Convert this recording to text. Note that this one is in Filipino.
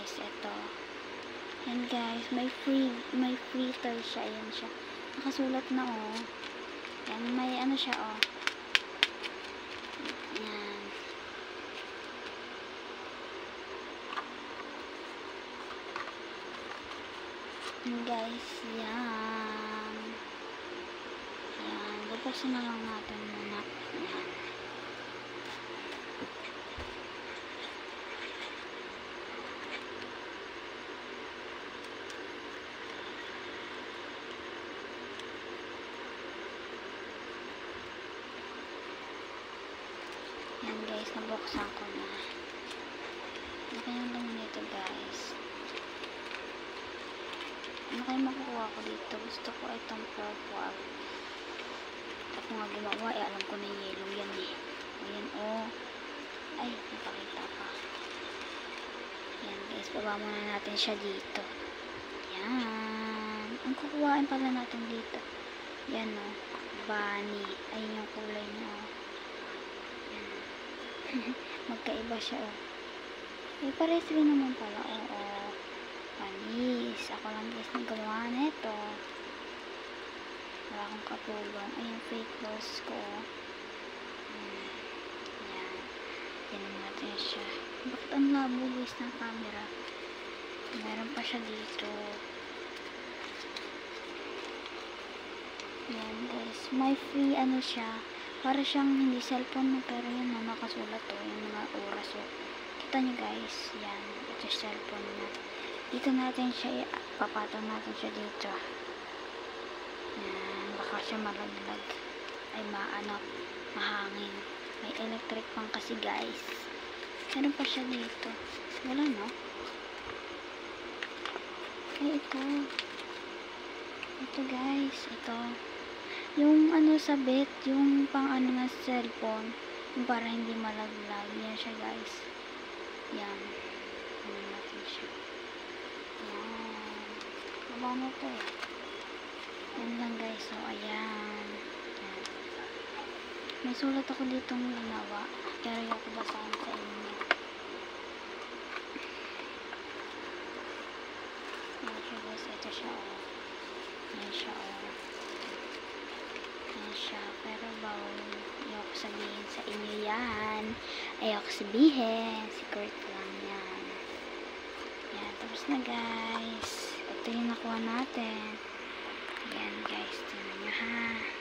guys, ito. Yan guys, may filter siya. Ayan siya. Nakasulat na oh. Yan, may ano siya oh. Yan. Yan guys, yan. Yan, bubuksan na lang natin muna. Yan. Yan guys, nabuksan ko na. Ano kayang laman nito guys? Ano kayang makukuha ko dito? Gusto ko itong purple. Ako nga gumawa, alam ko na yellow yan eh. Ayan oh. Ay, napakita pa. Yan guys, baba muna natin siya dito. Yan. Ang kukuhain pala natin dito. Yan oh. Bunny. Ayun yung kulay niya oh. Magkaiba siya oh. Eh pares rin naman pala oo. Panis. Ako lang guys nang gumawa nito. Wala akong katulong. Ay yung fake nose ko oh. Yan. Yan natin siya. Bakit ang labo guys ng camera? Meron pa siya dito. Yan guys. May free ano siya. Para siyang hindi cellphone na, pero yun na nakasulat to, yung mga oras o. Kita nyo guys, yan, ito cellphone na. Dito natin siya, papatong natin siya dito. Yan, baka siya malaglag. Ay mahangin. May electric pang kasi guys. Meron pa siya dito. Wala no? Ay ito. Ito guys, ito. Yung ano sa bed, yung pang ano na cellphone, yung para hindi malaglag. Yan siya guys. Yan. Ano natin siya. Yan. Mabano to eh. Yan lang guys. So, ayan. Yan. May sulat ako ditong ginawa. Pero yung ko basahin sa inyo. Yan siya guys. Ito siya oh. Yan siya oh. Siya, pero bawal ayoko sabihin sa inyo yan. Ayoko sabihin, secret lang yan. Yan, tapos na guys. Ito yung nakuha natin. Yan guys, tingnan nyo ha.